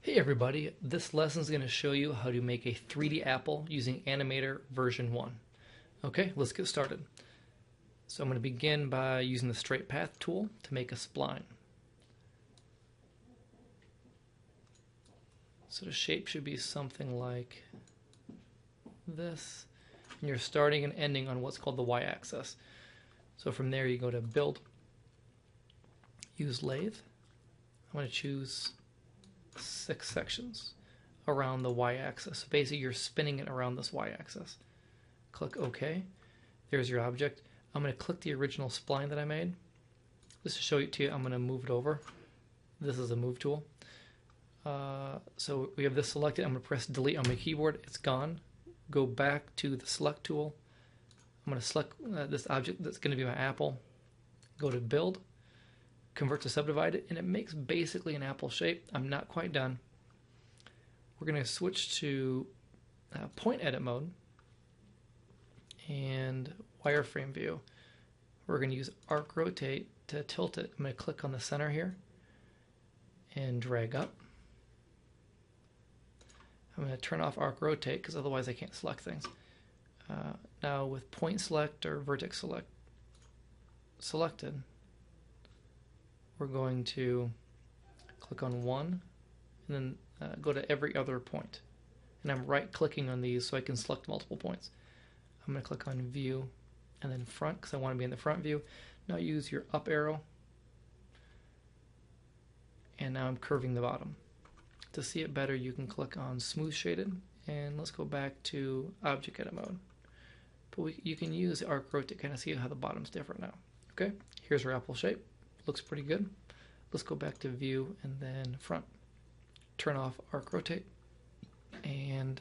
Hey everybody, this lesson is going to show you how to make a 3D apple using Anim8or version 1. Okay, let's get started. So I'm going to begin by using the straight path tool to make a spline. So the shape should be something like this, and you're starting and ending on what's called the y-axis. So from there you go to build, use lathe. I'm going to choose 6 sections around the y-axis. So basically you're spinning it around this y-axis. Click OK. There's your object. I'm going to click the original spline that I made. Just to show it to you, I'm going to move it over. This is a move tool. So we have this selected. I'm going to press delete on my keyboard. It's gone. Go back to the select tool. I'm going to select this object that's going to be my apple. Go to build. Convert to subdivide it, and it makes basically an apple shape. I'm not quite done. We're going to switch to point edit mode and wireframe view. We're going to use arc rotate to tilt it. I'm going to click on the center here and drag up. I'm going to turn off arc rotate because otherwise I can't select things. Now with point select or vertex select selected, we're going to click on one and then go to every other point. And I'm right clicking on these so I can select multiple points. I'm going to click on view and then front because I want to be in the front view. Now use your up arrow, and now I'm curving the bottom. To see it better, you can click on smooth shaded, and let's go back to object edit mode. But you can use the arc rotate to kind of see how the bottom's different now. Okay, here's our apple shape. Looks pretty good. Let's go back to view and then front. Turn off arc rotate, and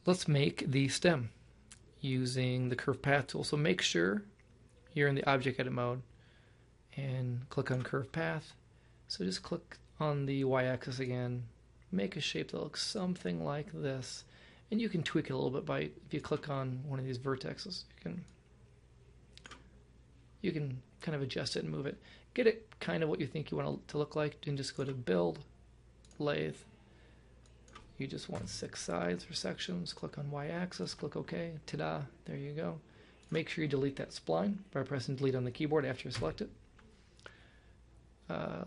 let's make the stem using the curve path tool. So make sure you're in the object edit mode and click on curve path. So just click on the y-axis again, make a shape that looks something like this, and you can tweak it a little bit by, if you click on one of these vertexes, you can kind of adjust it and move it. Get it kind of what you think you want it to look like, and just go to build, lathe. You just want 6 sides or sections. Click on y-axis, click OK. Ta-da, there you go. Make sure you delete that spline by pressing delete on the keyboard after you select it.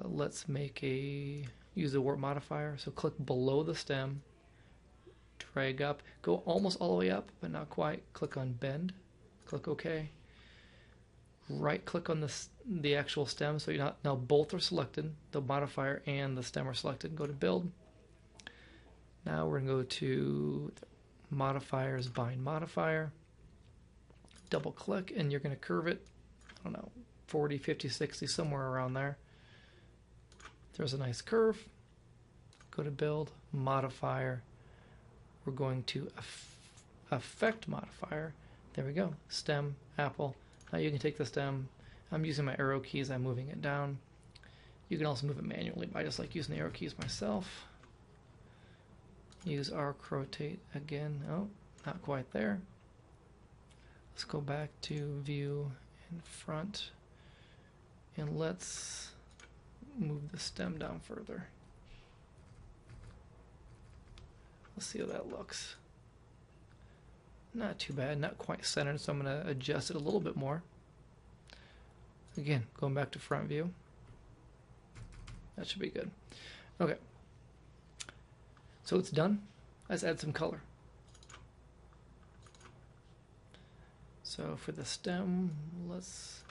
Let's use the warp modifier. So click below the stem, drag up, go almost all the way up, but not quite. Click on bend, click OK. Right click on the actual stem, so now both are selected, the modifier and the stem are selected. Go to build. Now we're going to go to modifiers, bind modifier, double click, and you're going to curve it, I don't know, 40, 50, 60, somewhere around there. There's a nice curve. Go to build, modifier. We're going to effect modifier. There we go, stem, apple. Now you can take the stem. I'm using my arrow keys. I'm moving it down. You can also move it manually, but I just like using the arrow keys myself. Use arc rotate again. Oh, not quite there. Let's go back to view and front, and let's move the stem down further. Let's see how that looks. Not too bad, not quite centered, so I'm going to adjust it a little bit more. Again, going back to front view. That should be good. Okay. So it's done. Let's add some color. So for the stem, let's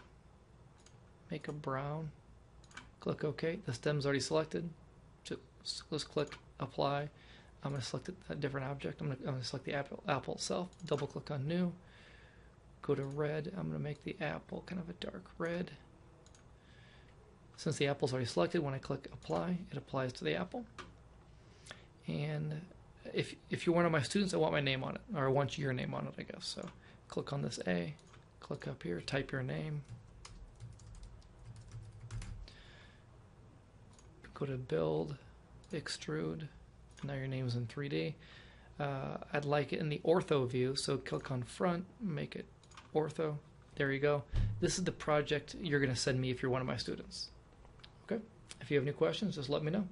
make a brown. Click OK. The stem's already selected. So let's click apply. I'm going to select a different object. I'm going to select the apple itself. Double click on new. Go to red. I'm going to make the apple kind of a dark red. Since the apple's already selected, when I click apply, it applies to the apple. And if you're one of my students, I want my name on it, or I want your name on it, I guess. So click on this A. Click up here. Type your name. Go to build, extrude. Now your name's in 3D. I'd like it in the ortho view, so click on front, make it ortho. There you go. This is the project you're going to send me if you're one of my students. Okay? If you have any questions, just let me know.